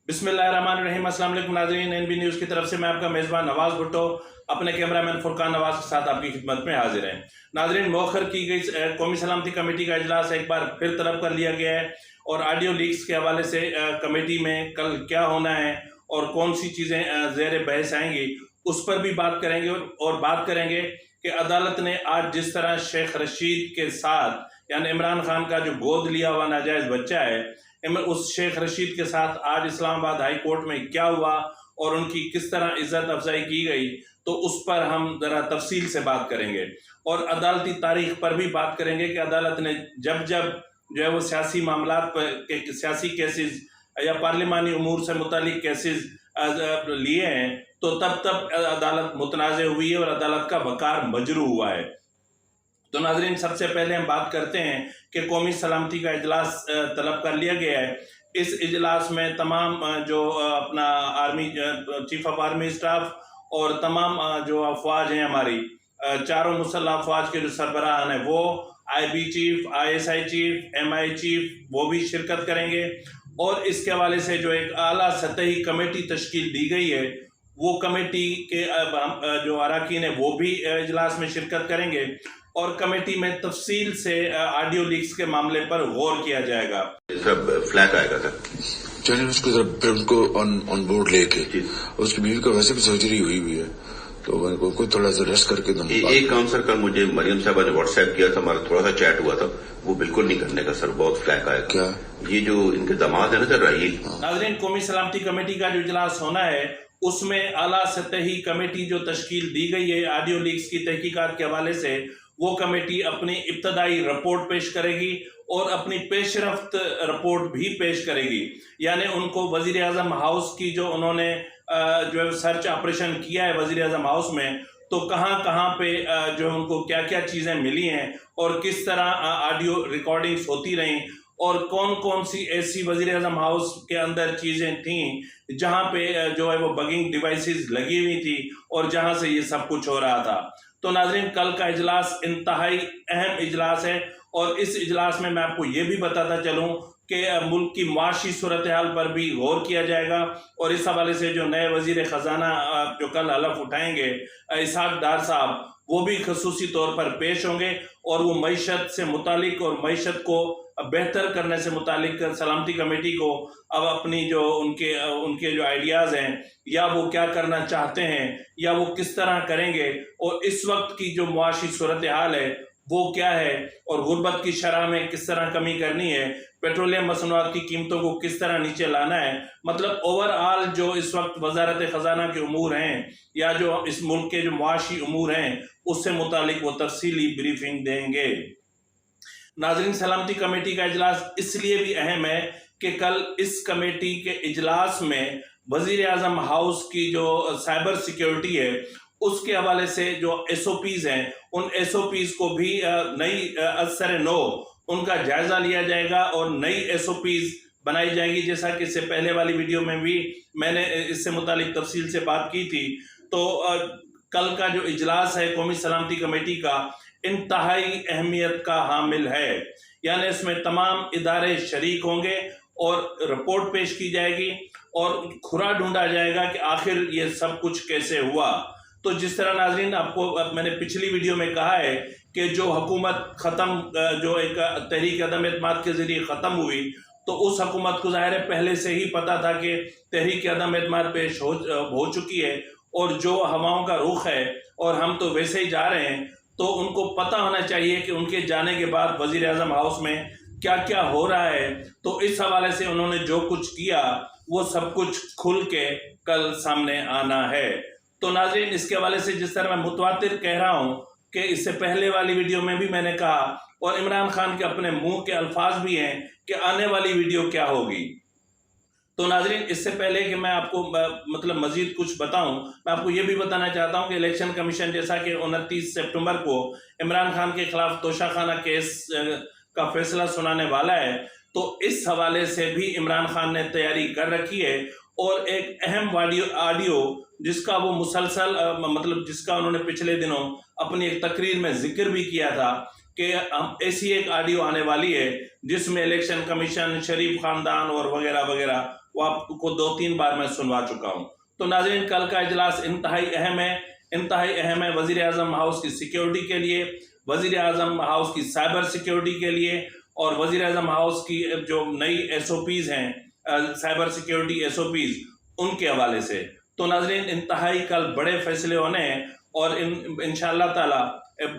बिस्मिल्लाहिर्रहमानिर्रहीम। अस्सलाम वालेकुम नाज़रीन, एनबी न्यूज़ की तरफ से मैं आपका मेज़बान नवाज़ भुट्टो अपने कैमरामैन फुरकान नवाज़ के साथ आपकी खिदमत में हाजिर हैं। नाज़रीन, मौखर की गई कौमी सलामती कमेटी का इजलास एक बार फिर तलब कर लिया गया है और ऑडियो लीक्स के हवाले से कमेटी में कल क्या होना है और कौन सी चीज़ें ज़ेर बहस आएंगी उस पर भी बात करेंगे और बात करेंगे कि अदालत ने आज जिस तरह शेख रशीद के साथ यानी इमरान खान का जो गोद लिया हुआ नाजायज़ बच्चा है उस शेख रशीद के साथ आज इस्लामाबाद हाई कोर्ट में क्या हुआ और उनकी किस तरह इज्जत अफजाई की गई, तो उस पर हम ज़रा तफसील से बात करेंगे और अदालती तारीख पर भी बात करेंगे कि अदालत ने जब जब जो है वो सियासी मामलात पर सियासी केसेस या पार्लिमानी उमूर से मुतालिक केसेस लिए हैं तो तब तब अदालत मुतनाज़ हुई है और अदालत का वक़ार मजरू हुआ है। तो नाज़रीन, सबसे पहले हम बात करते हैं कि कौमी सलामती का इजलास तलब कर लिया गया है। इस इजलास में तमाम जो अपना army chief of army staff और तमाम जो अफवाज हैं हमारी चारों मुसल्लह अफवाज के जो सरबराह हैं वो IB chief, ISI chief, MI chief वो भी शिरकत करेंगे और इसके हवाले से जो एक आला सतही कमेटी तश्कील दी गई है वो कमेटी के जो अरकान हैं वो भी इजलास में शिरकत करेंगे और कमेटी में तफसील से ऑडियो लीक्स के मामले पर गौर किया जाएगा। सब फ्लैग आएगा सर, चलिए उसको जरा उनको ऑन बोर्ड लेके, उसकी बीवी का वैसे भी सर्जरी हुई है तो उनको कोई थोड़ा सा रेस्ट करके एक काम सर, कल मुझे मरियम साहबा ने व्हाट्सएप किया था, हमारा थोड़ा सा चैट हुआ था, वो बिल्कुल नहीं करने का सर, बहुत फ्लैग आया। क्या ये जो इनके दामाद है ना सर राहील, नाज़रीन, कौमी सलामती कमेटी का जो इजलास होना है उसमें आला सतही कमेटी जो तश्कील दी गई है ऑडियो लीक्स की तहकीकात के हवाले से, वो कमेटी अपनी इब्तदाई रिपोर्ट पेश करेगी और अपनी पेशरफ्त रिपोर्ट भी पेश करेगी। यानी उनको वज़ीर आज़म हाउस की जो उन्होंने जो है सर्च ऑपरेशन किया है वज़ीर आज़म हाउस में, तो कहाँ कहाँ पे जो उनको क्या क्या चीज़ें मिली हैं और किस तरह ऑडियो रिकॉर्डिंग्स होती रहीं और कौन कौन सी ऐसी वज़ीर आज़म हाउस के अंदर चीज़ें थीं जहाँ पे जो है वो बगिंग डिवाइसेस लगी हुई थी और जहाँ से ये सब कुछ हो रहा था। तो नाज़रीन, कल का इजलास इंतहाई अहम इजलास है और इस इजलास में मैं आपको ये भी बताता चलूँ कि मुल्क की माशी सूरत हाल पर भी गौर किया जाएगा और इस हवाले से जो नए वज़ीर ख़जाना जो कल हलफ उठाएंगे इसहाक डार साहब, वो भी खसूसी तौर पर पेश होंगे और वो मईशत से मुतालिक और मईशत को बेहतर करने से मुतालिक सलामती कमेटी को अब अपनी जो उनके जो आइडियाज़ हैं या वो क्या करना चाहते हैं या वो किस तरह करेंगे और इस वक्त की जो मुआशी सूरत हाल है वो क्या है और गुर्बत की शरह में किस तरह कमी करनी है, पेट्रोलियम मसनूआत की कीमतों को किस तरह नीचे लाना है, मतलब ओवरऑल जो इस वक्त वजारत ख़जाना के उमूर हैं या जो इस मुल्क के जो मुआशी उमूर हैं उससे मुतालिक वो तफसीली ब्रीफिंग देंगे। नाज़रीन, सलामती कमेटी का इजलास इसलिए भी अहम है कि कल इस कमेटी के इजलास में वज़ीर आज़म हाउस की जो साइबर सिक्योरिटी है उसके हवाले से जो SOPs हैं उन SOPs को भी नई असर नो उनका जायज़ा लिया जाएगा और नई SOPs बनाई जाएगी। जैसा कि इससे पहले वाली वीडियो में भी मैंने इससे मुतालिक तफसील से बात की थी। तो कल का जो इजलास है कौमी सलामती कमेटी का इंतहाई अहमियत का हामिल है, यानी इसमें तमाम इदारे शरीक होंगे और रिपोर्ट पेश की जाएगी और खुरा ढूंढा जाएगा कि आखिर ये सब कुछ कैसे हुआ। तो जिस तरह नाज़रीन आपको मैंने पिछली वीडियो में कहा है कि जो हुकूमत ख़त्म जो एक तहरीक अदम एतमाद के ज़रिए ख़त्म हुई तो उस हुकूमत को ज़ाहिर है पहले से ही पता था कि तहरीक अदम एतमाद पेश हो चुकी है और जो हवाओं का रुख है और हम तो वैसे ही जा रहे हैं, तो उनको पता होना चाहिए कि उनके जाने के बाद वज़ीर आज़म हाउस में क्या क्या हो रहा है। तो इस हवाले से उन्होंने जो कुछ किया वो सब कुछ खुल के कल सामने आना है। तो नाज़रीन, इसके हवाले से जिस तरह मैं मुतवातिर कह रहा हूँ कि इससे पहले वाली वीडियो में भी मैंने कहा और इमरान खान के अपने मुंह के अल्फाज भी हैं कि आने वाली वीडियो क्या होगी। तो नाज़रीन, इससे पहले कि मैं आपको मतलब मज़ीद कुछ बताऊं, मैं आपको ये भी बताना चाहता हूं कि इलेक्शन कमीशन जैसा कि 29 सितंबर को इमरान खान के खिलाफ तोशाखाना केस का फैसला सुनाने वाला है, तो इस हवाले से भी इमरान खान ने तैयारी कर रखी है और एक अहम ऑडियो जिसका वो मुसलसल मतलब जिसका उन्होंने पिछले दिनों अपनी एक तकरीर में जिक्र भी किया था कि ऐसी एक ऑडियो आने वाली है जिसमें इलेक्शन कमीशन, शरीफ खानदान और वगैरह वगैरह वो आपको 2-3 बार मैं सुनवा चुका हूँ। तो नाज़रीन, कल का इजलास इंतहाई अहम है वज़ीर आज़म हाउस की सिक्योरिटी के लिए, वज़ीर आज़म हाउस की साइबर सिक्योरिटी के लिए, और वज़ीर आज़म हाउस की जो नई SOPs हैं साइबर सिक्योरिटी SOPs, उनके हवाले से। तो नाज़रीन, इंतहाई कल बड़े फैसले होने हैं, और इंशाअल्लाह ताला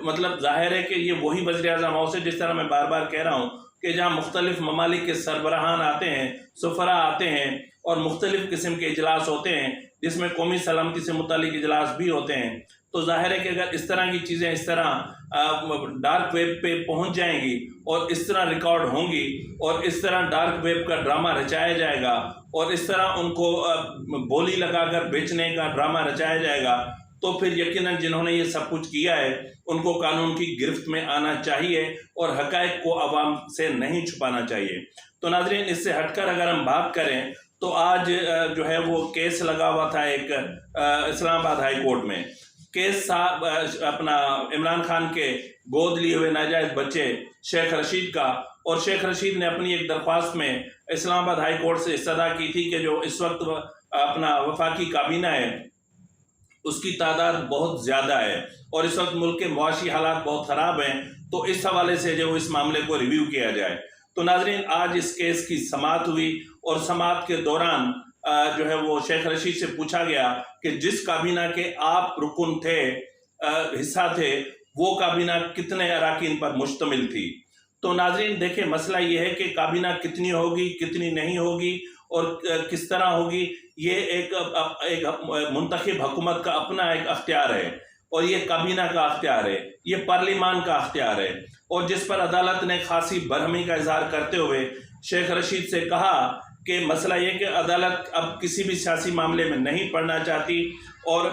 मतलब ज़ाहिर है कि ये वही वज़ीर आज़म हाउस है, जिस तरह मैं बार बार कह रहा हूँ कि जहाँ मुख्तलिफ ममालिक के सरबराहान आते हैं, सफ़रा आते हैं, और मुख्तलिफ किस्म के इजलास होते हैं, जिसमें कौमी सलामती से मुतालिक इजलास भी होते हैं। तो ज़ाहिर है कि अगर इस तरह की चीज़ें इस तरह डार्क वेब पे पहुंच जाएंगी, और इस तरह रिकॉर्ड होंगी, और इस तरह डार्क वेब का ड्रामा रचाया जाएगा, और इस तरह उनको बोली लगाकर बेचने का ड्रामा रचाया जाएगा, तो फिर यकीनन जिन्होंने ये सब कुछ किया है उनको कानून की गिरफ्त में आना चाहिए, और हक़ाइक़ को आवाम से नहीं छुपाना चाहिए। तो नाज़रीन, इससे हटकर अगर हम बात करें तो आज जो है वो केस लगा हुआ था एक इस्लामाबाद हाई कोर्ट में। केस अपना इमरान खान के गोद लिए हुए नाजायज़ बच्चे शेख रशीद का, और शेख रशीद ने अपनी एक दरख्वास्त में इस्लामाबाद हाई कोर्ट से इस्तदा की थी कि जो इस वक्त अपना वफाकी काबीना है उसकी तादाद बहुत ज़्यादा है, और इस वक्त मुल्क के मुआशी हालात बहुत ख़राब हैं, तो इस हवाले से जो इस मामले को रिव्यू किया जाए। तो नाज़रीन, आज इस केस की समाअत हुई, और समाअत के दौरान जो है वो शेख रशीद से पूछा गया कि जिस काबीना के आप रुकन थे, हिस्सा थे, वो काबीना कितने अराकीन पर मुश्तमिल थी। तो नाज़रीन देखिए, मसला ये है कि काबीना कितनी होगी, कितनी नहीं होगी, और किस तरह होगी, ये एक मुंतखब हुकूमत का अपना एक अख्तियार है, और ये काबीना का अख्तियार है, ये पार्लिमान का अख्तियार है, और जिस पर अदालत ने खासी बरहमी का इजहार करते हुए शेख रशीद से कहा कि मसला ये कि अदालत अब किसी भी सियासी मामले में नहीं पड़ना चाहती, और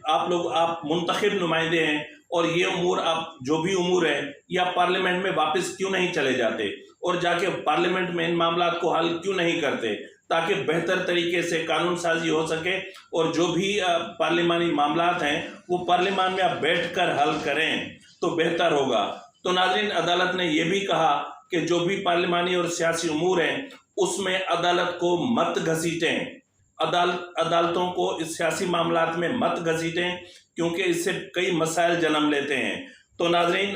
आप मुंतखब नुमाइंदे हैं, और ये उमूर आप जो भी उमूर है या पार्लियामेंट में वापस क्यों नहीं चले जाते, और जाके पार्लियामेंट में इन मामलात को हल क्यों नहीं करते, ताकि बेहतर तरीके से कानून साजी हो सके, और जो भी पार्लिमानी मामलात हैं वो पार्लिमान में आप बैठ कर हल करें तो बेहतर होगा। तो नाज़रीन, अदालत ने यह भी कहा कि जो भी पार्लिमानी और सियासी उमूर हैं उसमें अदालत को मत घसीटें, अदालतों को इस सियासी मामलात में मत घसीटें, क्योंकि इससे कई मसाइल जन्म लेते हैं। तो नाज़रीन,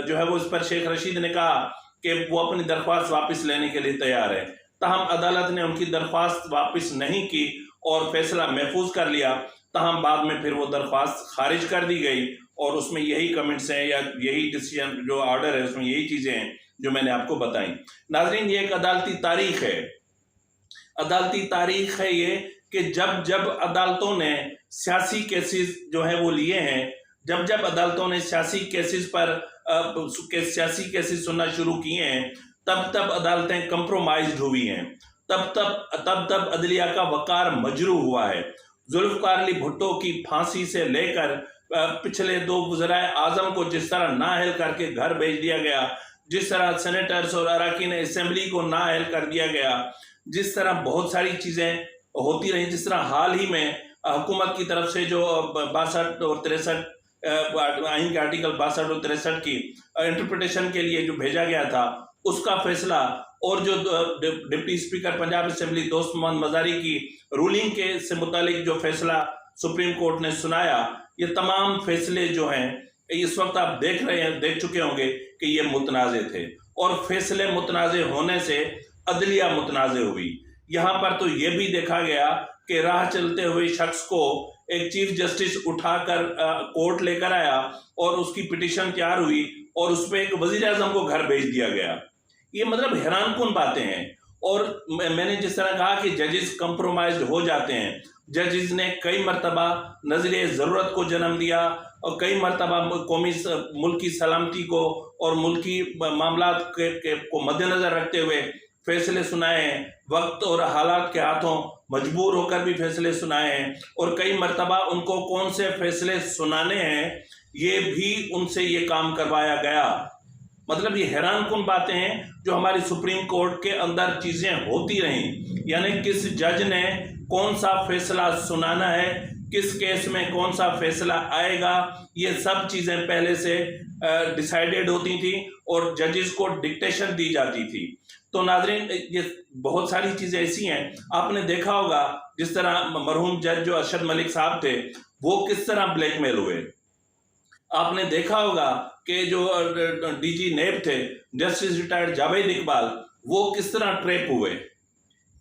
जो है वो इस पर शेख रशीद ने कहा कि वो अपनी दरख्वास्त वापस लेने के लिए तैयार है, ताहम अदालत ने उनकी दरख्वास्त वापस नहीं की और फैसला महफूज कर लिया। ताहम बाद में फिर वो दरख्वास्त खारिज कर दी गई, और उसमें यही कमेंट्स हैं या यही डिसीजन जो ऑर्डर है उसमें यही चीज़ें हैं जो मैंने आपको बताई। नाज़रीन, ये एक अदालती तारीख है, अदालती तारीख है ये कि जब जब अदालतों ने सियासी केसेस जो है वो लिए हैं, जब अदालतों ने सियासी केसेस पर सियासी केसेस सुनना शुरू किए हैं, तब अदालतें कंप्रोमाइज्ड हुई हैं, तब अदलिया का वकार मजरू हुआ है। जुल्फ़िकार अली भुट्टो की फांसी से लेकर पिछले 2 वज़राए आज़म को जिस तरह नाअहल करके घर भेज दिया गया, जिस तरह सेनेटर्स और अरकान असेंबली को नाअहल कर दिया गया, जिस तरह बहुत सारी चीज़ें होती रही, जिस तरह हाल ही में हुकूमत की तरफ से जो 62 और 63 आइन के आर्टिकल 62 और 63 की इंटरप्रिटेशन के लिए जो भेजा गया था उसका फैसला, और जो डिप्टी स्पीकर पंजाब असेंबली दोस्त मोहम्मद मज़ारी की रूलिंग के से मुतालिक जो फैसला सुप्रीम कोर्ट ने सुनाया, ये तमाम फैसले जो हैं इस वक्त आप देख चुके होंगे कि ये मुतनाज़े थे, और फैसले मुतनाज़े होने से अदलिया मुतनाज़े हुई। यहाँ पर तो ये भी देखा गया कि राह चलते हुए शख्स को एक चीफ जस्टिस उठाकर कोर्ट लेकर आया, और उसकी पिटीशन तैयार हुई, और उस पर एक वज़ीर आज़म को घर भेज दिया गया। ये मतलब हैरानकुन बातें हैं। और मैंने जिस तरह कहा कि जजेस कंप्रोमाइज्ड हो जाते हैं, जजेस ने कई मरतबा नज़रिए ज़रूरत को जन्म दिया, और कई मरतबा कौमी मुल्क की सलामती को और मुल्की मामलात को मद्देनज़र रखते हुए फैसले सुनाए हैं, वक्त और हालात के हाथों मजबूर होकर भी फैसले सुनाए हैं, और कई मरतबा उनको कौन से फैसले सुनाने हैं ये भी उनसे ये काम करवाया गया। मतलब ये हैरानकुन बातें हैं जो हमारी सुप्रीम कोर्ट के अंदर चीज़ें होती रहीं, यानी किस जज ने कौन सा फैसला सुनाना है, किस केस में कौन सा फैसला आएगा, ये सब चीज़ें पहले से डिसाइडेड होती थी और जजेस को डिक्टेशन दी जाती थी। تو ناظرین یہ بہت ساری چیزیں ایسی ہیں، آپ نے دیکھا ہوگا جس طرح مرحوم جج جو ارشد ملک صاحب تھے وہ کس طرح بلیک میل ہوئے، آپ نے دیکھا ہوگا کہ جو ڈی جی نیب تھے جسٹس ریٹائرڈ جاوید اقبال وہ کس طرح ٹریپ ہوئے.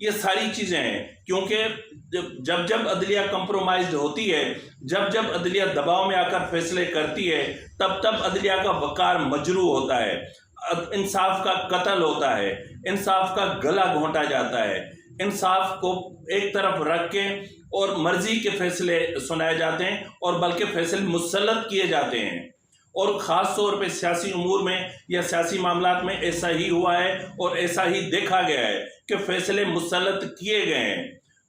یہ ساری چیزیں ہیں کیونکہ جب عدلیہ کمپرومائزڈ ہوتی ہے، جب عدلیہ دباؤ میں آ کر فیصلے کرتی ہے، تب عدلیہ کا وقار مجروح ہوتا ہے، انصاف کا قتل ہوتا ہے، انصاف کا گلا گھونٹا جاتا ہے، انصاف کو ایک طرف رکھ کے اور مرضی کے فیصلے سنائے جاتے ہیں اور بلکہ فیصلے مسلط کیے جاتے ہیں. اور خاص طور پہ سیاسی امور میں یا سیاسی معاملات میں ایسا ہی ہوا ہے اور ایسا ہی دیکھا گیا ہے کہ فیصلے مسلط کیے گئے ہیں.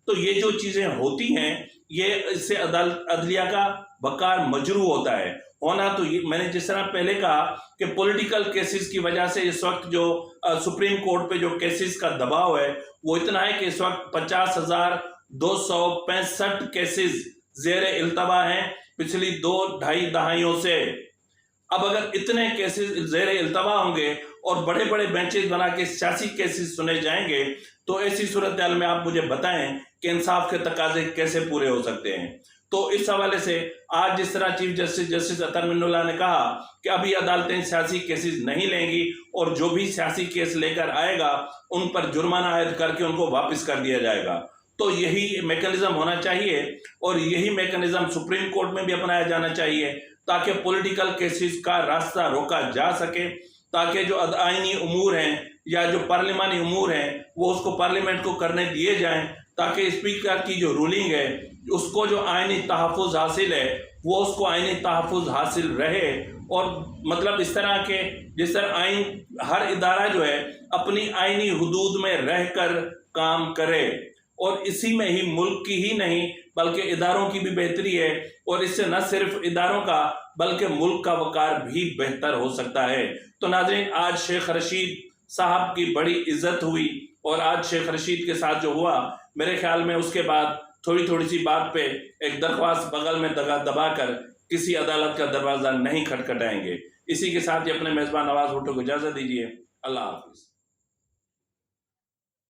تو یہ جو چیزیں ہوتی ہیں یہ اس سے عدلیہ کا وقار مجروح ہوتا ہے. ہونا تو یہ میں نے جس طرح پہلے کہا کہ پولیٹیکل کیسز کی وجہ سے اس وقت جو سپریم کورٹ پہ جو کیسز کا دباؤ ہے وہ اتنا ہے کہ اس وقت 50,265 کیسز زیر التوا ہیں پچھلی 2-2.5 دہائیوں سے. اب اگر اتنے کیسز زیر التوا ہوں گے اور بڑے بڑے بینچز بنا کے سیاسی کیسز سنے جائیں گے تو ایسی صورتحال میں آپ مجھے بتائیں کہ انصاف کے تقاضے کیسے پورے ہو سکتے ہیں. تو اس حوالے سے آج جس طرح چیف جسٹس اطہر من اللہ نے کہا کہ ابھی عدالتیں سیاسی کیسز نہیں لیں گی اور جو بھی سیاسی کیس لے کر آئے گا ان پر جرمانہ عائد کر کے ان کو واپس کر دیا جائے گا. تو یہی میکانزم ہونا چاہیے اور یہی میکانزم سپریم کورٹ میں بھی اپنایا جانا چاہیے تاکہ پولیٹیکل کیسز کا راستہ روکا جا سکے، تاکہ جو آئینی امور ہیں یا جو پارلیمانی امور ہیں وہ اس کو پارلیمنٹ کو کرنے دیے جائیں، تاکہ اسپیکر کی جو رولنگ ہے اس کو جو آئینی تحفظ حاصل ہے وہ اس کو آئینی تحفظ حاصل رہے. اور مطلب اس طرح کہ جس طرح آئین ہر ادارہ جو ہے اپنی آئینی حدود میں رہ کر کام کرے اور اسی میں ہی ملک کی ہی نہیں بلکہ اداروں کی بھی بہتری ہے اور اس سے نہ صرف اداروں کا بلکہ ملک کا وقار بھی بہتر ہو سکتا ہے. تو ناظرین آج شیخ رشید صاحب کی بڑی عزت ہوئی اور آج شیخ رشید کے ساتھ جو ہوا میرے خیال میں اس کے بعد تھوڑی سی بات پہ ایک درخواست بغل میں دبا کر کسی عدالت کا دروازہ نہیں کھٹکھٹائیں گے. اسی کے ساتھ ہی اپنے میزبان نواز بھٹو کو اجازت دیجیے. اللہ حافظ.